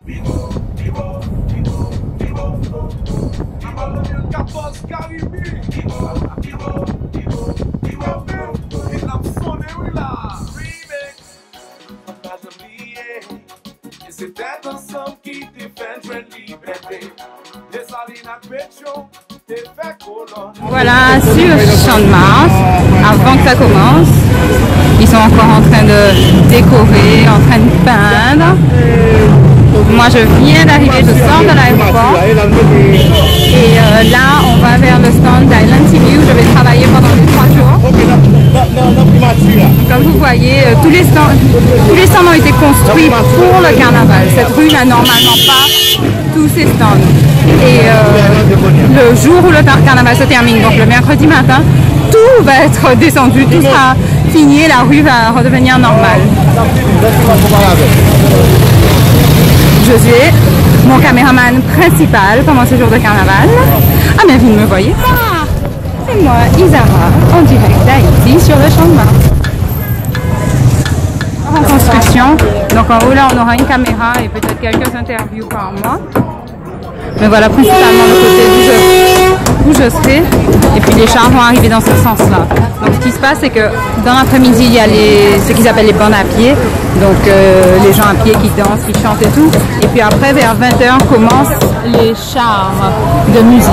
Voilà, sur le Champ de Mars, avant que ça commence, ils sont encore en train de décorer, en train de peindre. Moi je viens d'arriver, je sors de l'aéroport et là on va vers le stand d'Island TV où je vais travailler pendant les 3 jours. Comme vous voyez, tous les stands ont été construits pour le carnaval. Cette rue n'a normalement pas tous ces stands. Et le jour où le carnaval se termine, donc le mercredi matin, tout va être descendu, tout sera fini et la rue va redevenir normale. Josué, mon caméraman principal pendant ce jour de carnaval. Ah mais vous ne me voyez pas. C'est moi, Isara, en direct d'Haïti sur le Champ de Mars. En construction, donc en haut là on aura une caméra et peut-être quelques interviews par mois. Mais voilà principalement le côté où je serai. Et puis les chars vont arriver dans ce sens-là. Donc ce qui se passe, c'est que dans l'après-midi, il y a ce qu'ils appellent les bandes à pied. Donc les gens à pied qui dansent, qui chantent et tout. Et puis après, vers 20h, commencent les chars de musique.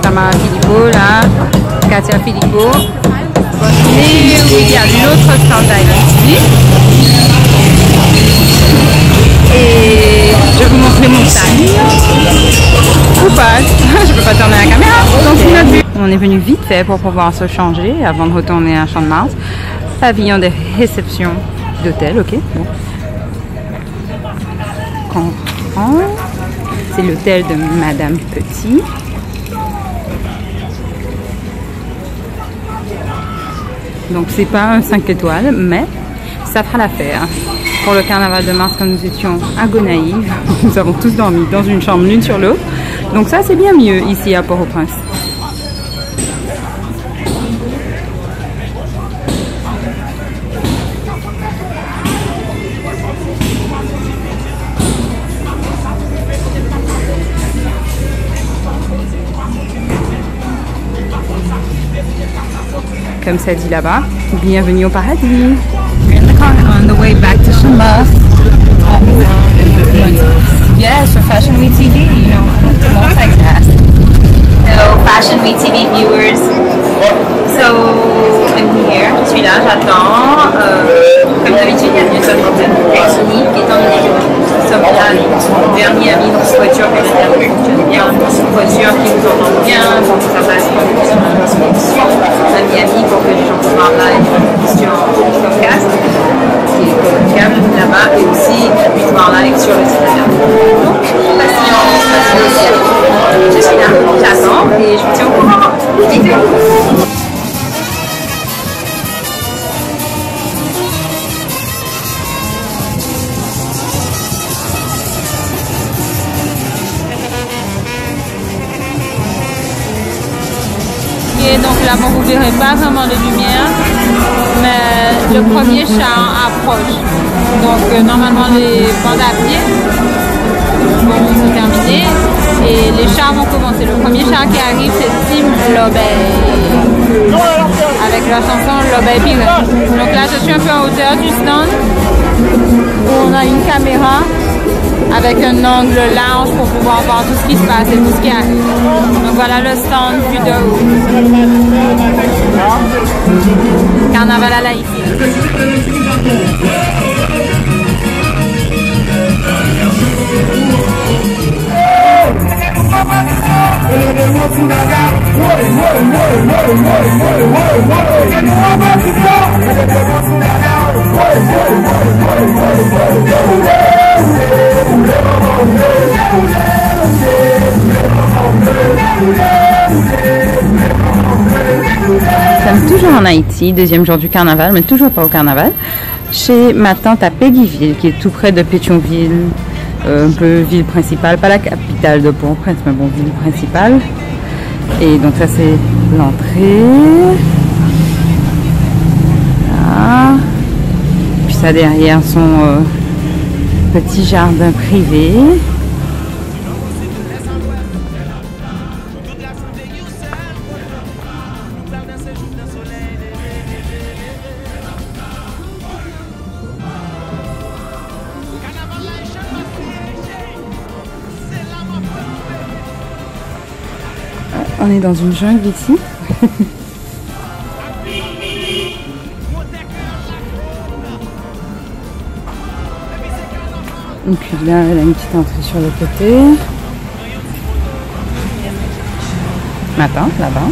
Tamara Filippo, là. Katia Filippo. Et oui, il y a l'autre stand d'Island TV. Et je vais vous montrer mon sac. Ou pas, je peux pas tourner la caméra. Donc on est venu vite fait pour pouvoir se changer avant de retourner à Champ de Mars. Pavillon de réception d'hôtel, ok. Bon. Comprends. C'est l'hôtel de Madame Petit. Donc c'est pas un 5 étoiles, mais ça fera l'affaire. Pour le carnaval de Mars, quand nous étions à Gonaïves, nous avons tous dormi dans une chambre l'une sur l'autre. Donc ça c'est bien mieux ici à Port-au-Prince. Comme ça dit là-bas, bienvenue au paradis. On the way back to Champ de Mars. Yes, for Fashion Week TV, you know, multicast. Hello, Fashion Week TV viewers. So, I'm here, je suis là, j'attends. Comme d'habitude, il y a une seule technique, étant donné que nous sommes là, nos derniers amis, donc voiture que bien, voiture qui nous entendent bien, pour que ça passe comme une émission, amis amis, pour que les gens puissent voir là une émission podcast qui est communicable là-bas et aussi qu'ils puissent voir live sur le site internet. Donc, patience. Je suis là, j'attends et je vous tiens au courant. Et donc là, vous ne verrez pas vraiment de lumière, mais le premier char approche. Donc normalement les bandes à pied vont se terminer et les chars vont commencer. Le premier char qui arrive, c'est Team Lobey avec la chanson Lobey Pirate. Donc là, je suis un peu en hauteur du stand où on a une caméra avec un angle large pour pouvoir voir tout ce qui se passe et tout ce qui arrive. Donc voilà le stand vu de haut. Carnaval à l'Haïti. Nous sommes toujours en Haïti, deuxième jour du carnaval, mais toujours pas au carnaval, chez ma tante à Péguiville, qui est tout près de Pétionville, un peu ville principale, pas la capitale de Port-au-Prince, mais bon, ville principale. Et donc ça c'est l'entrée. Voilà. ça derrière son petit jardin privé. On est dans une jungle ici. Et puis là, elle a une petite entrée sur le côté. Ma tante, là-bas.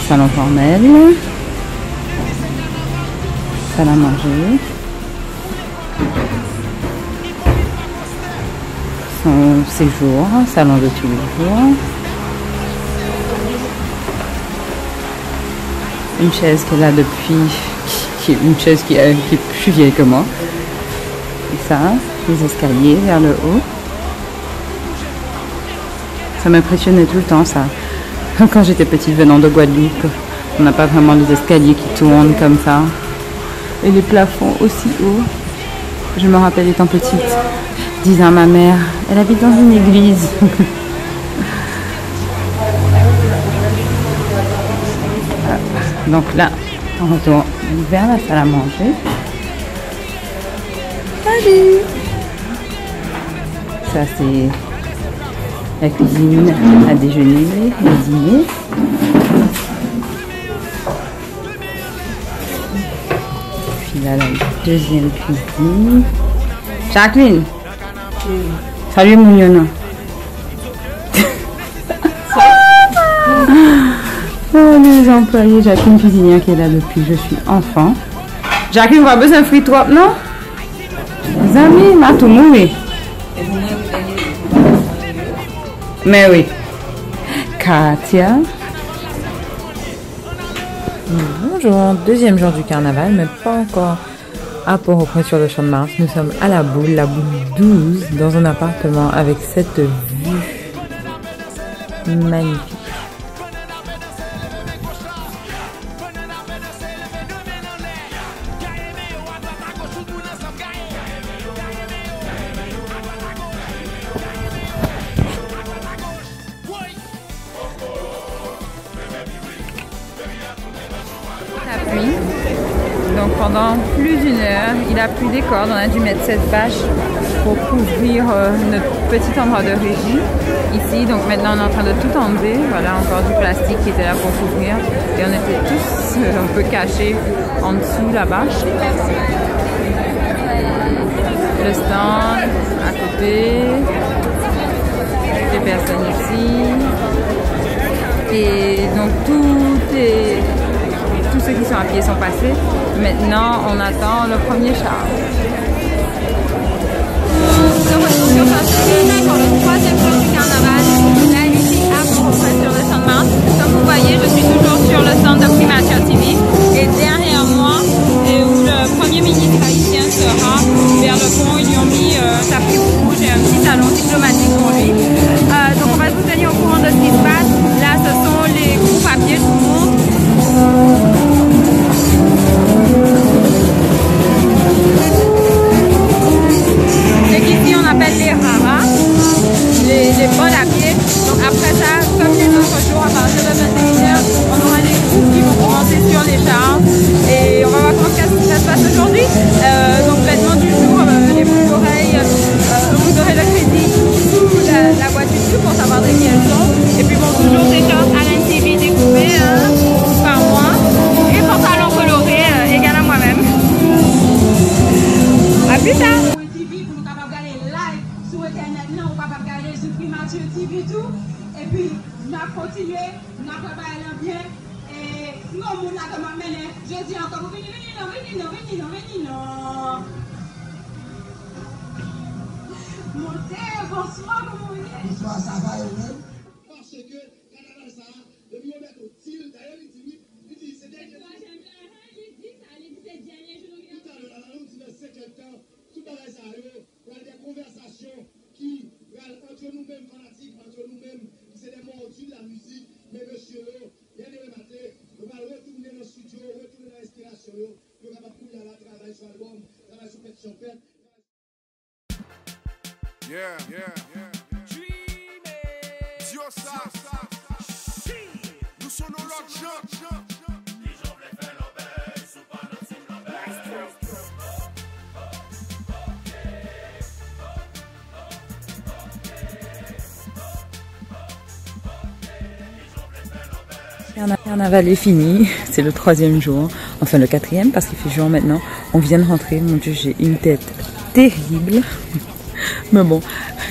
Salon formel. Salle à manger. Son séjour, salon de tous les jours. Une chaise qu'elle a depuis, une chaise qui est plus vieille que moi. Et ça, les escaliers vers le haut. Ça m'impressionnait tout le temps, ça. Quand j'étais petite venant de Guadeloupe, on n'a pas vraiment les escaliers qui tournent comme ça. Et les plafonds aussi hauts. Je me rappelle étant petite, disant à ma mère, elle habite dans une église. Donc là, on retourne vers la salle à manger. Salut! Ça c'est la cuisine à déjeuner, le dîner. Puis là, la deuxième cuisine. Jacqueline! Salut mon Yona! Les employés, Jacqueline cuisinière qui est là depuis que je suis enfant. Jacqueline, on va besoin de frites trop, non? Les amis, m'a tout mouillé. Mais oui. Katia. Bonjour, deuxième jour du carnaval, mais pas encore à Port-au-Prince sur le Champ de Mars. Nous sommes à la boule 12, dans un appartement avec cette vue magnifique. Donc pendant plus d'une heure, il a plu des cordes. On a dû mettre cette bâche pour couvrir notre petit endroit de régie ici. Donc maintenant on est en train de tout enlever. Voilà encore du plastique qui était là pour couvrir. Et on était tous un peu cachés en dessous la bâche. Le stand à côté. Les personnes ici. Et donc tous ceux qui sont à pied sont passés. Maintenant, on attend le premier char. Pour le troisième jour du carnaval, là ici à Port-au-Prince sur le Champ de Mars. Comme vous voyez, je suis toujours sur le stand de Primature TV. Et derrière moi, où le premier ministre haïtien sera, vers le pont, ils lui ont mis tapis rouge et un petit salon diplomatique pour lui. Donc on va vous tenir au courant de ce qui se passe. Là, ce sont les groupes à pied, tout le monde. C'est qu'ici on appelle les raras, les bols à pied. Donc après ça, comme les autres jours, à partir de 21h, on aura des groupes qui vont commencer sur les chars. Et on va voir comment ça se passe aujourd'hui. Donc vêtements du jour, les boucles d'oreilles, vous aurez le crédit sous la boîte YouTube pour savoir de qui elles sont. Et puis bon, toujours des shorts à l'NTV découpés par moi. Et pantalons colorés égal à moi-même. A plus tard! Et puis, on a continué, on a préparé bien. Et nous, on a demandé, je dis encore, venez, non. Montez, bonsoir, comment vous êtes? Bonsoir, ça va, parce que, carnaval, ça, depuis on met au tir, d'ailleurs, il dit, c'est dernier. Tout à l'heure, on dit le 50 ans, tout à l'heure, ça, il y a des conversations qui, entre nous-mêmes, fanatiques, entre nous-mêmes, c'est des mordus de la musique, mais monsieur, il y a des matin, on va retourner dans le studio, retourner dans l'inspiration, on va pas courir à la conversation faite. Nous sommes l'autre gens. Le carnaval est fini, c'est le 3e jour, enfin le 4e parce qu'il fait jour maintenant. On vient de rentrer, mon Dieu, j'ai une tête terrible. Mais bon,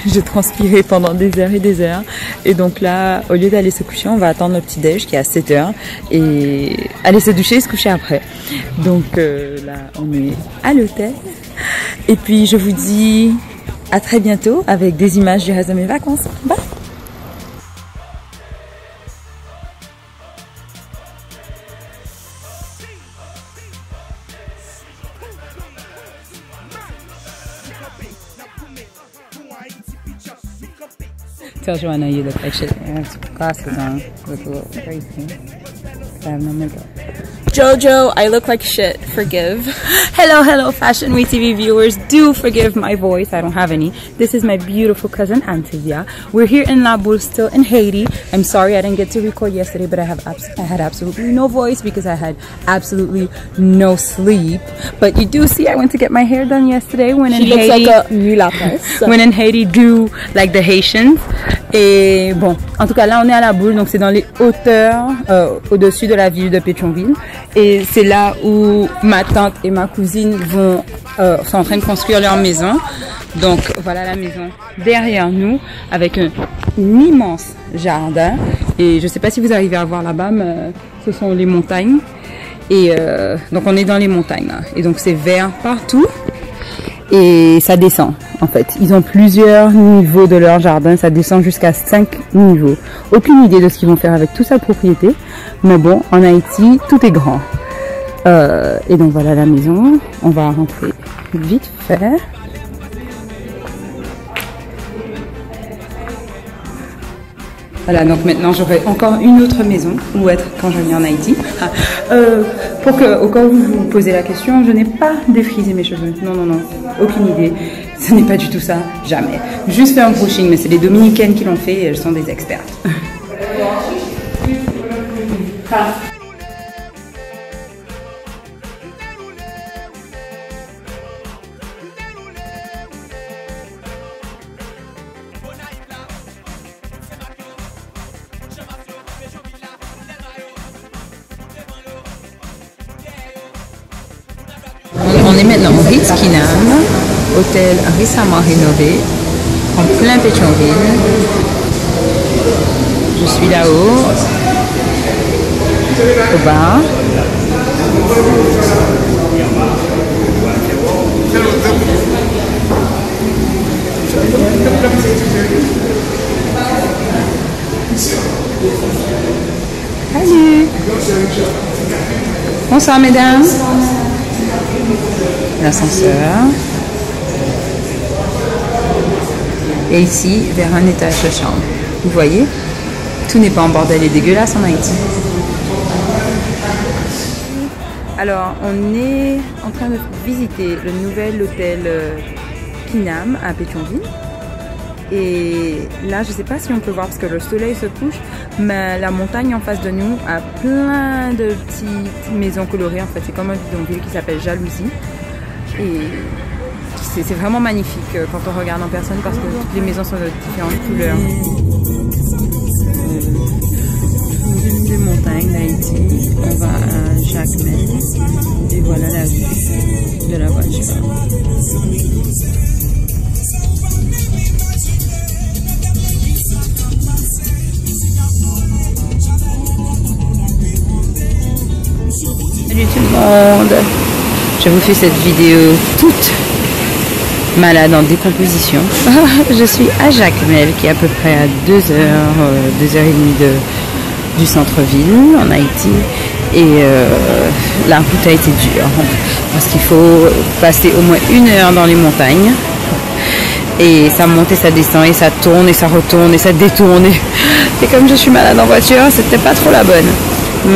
j'ai transpiré pendant des heures et des heures. Et donc là, au lieu d'aller se coucher, on va attendre le petit déj qui est à 7 h et aller se doucher et se coucher après. Donc là, on est à l'hôtel. Et puis je vous dis à très bientôt avec des images du reste de mes vacances. Bye! Tell Joanna you look like shit. I have glasses on. Look a little crazy. I have no makeup. Jojo, I look like shit. Forgive. Hello, Fashion Week TV viewers. Do forgive my voice. I don't have any. This is my beautiful cousin Antivia. We're here in La Boule, still in Haiti. I'm sorry I didn't get to record yesterday, but I had absolutely no voice because I had absolutely no sleep. But you do see I went to get my hair done yesterday when in Haiti. She looks like a mulatess. When in Haiti, do like the Haitians. Et bon, en tout cas là on est à La Boule, donc c'est dans les hauteurs au-dessus de la ville de Pétionville. Et c'est là où ma tante et ma cousine sont en train de construire leur maison. Donc voilà la maison derrière nous avec un immense jardin. Et je sais pas si vous arrivez à voir là-bas, mais ce sont les montagnes. Et donc on est dans les montagnes là. Et donc c'est vert partout. Et ça descend en fait. Ils ont plusieurs niveaux de leur jardin. Ça descend jusqu'à 5 niveaux. Aucune idée de ce qu'ils vont faire avec toute sa propriété. Mais bon, en Haïti, tout est grand. Et donc voilà la maison. On va rentrer vite fait. Voilà, donc maintenant j'aurai encore une autre maison où être quand je viens en Haïti. Pour que, au cas où vous vous posez la question, je n'ai pas défrisé mes cheveux. Non, aucune idée. Ce n'est pas du tout ça, jamais. Juste fait un brushing, mais c'est les Dominicaines qui l'ont fait et elles sont des expertes. On est maintenant au Ritz Kinam, hôtel récemment rénové, en plein Pétionville. Je suis là-haut, au bar. Salut! Bonsoir mesdames. L'ascenseur. Et ici, vers un étage de chambre. Vous voyez, tout n'est pas en bordel et dégueulasse en Haïti. Alors, on est en train de visiter le nouvel hôtel Kinam à Pétionville. Et là, je ne sais pas si on peut voir parce que le soleil se couche, mais la montagne en face de nous a plein de petites maisons colorées. En fait, c'est comme un bidonville qui s'appelle Jalousie. Et c'est vraiment magnifique quand on regarde en personne parce que toutes les maisons sont de différentes couleurs. Des montagnes d'Haïti, on va à Jacmel et voilà la vue de la voiture. Salut tout le monde! Je vous fais cette vidéo toute malade en décomposition. Je suis à Jacmel qui est à peu près à 2h30 du centre-ville en Haïti. Et la route a été dure parce qu'il faut passer au moins 1 heure dans les montagnes. Et ça monte et ça descend et ça tourne et ça retourne et ça détourne. Et comme je suis malade en voiture, c'était pas trop la bonne.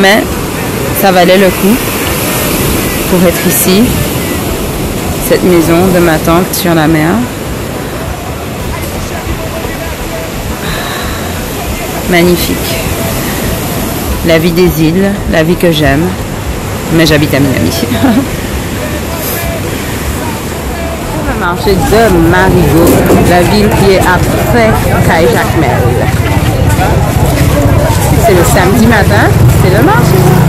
Mais ça valait le coup. Pour être ici, Cette maison de ma tante sur la mer. Magnifique. La vie des îles, la vie que j'aime. Mais j'habite à Miami. Le marché de Marigot, la ville qui est après Caye-Jacmel. C'est le samedi matin, c'est le marché.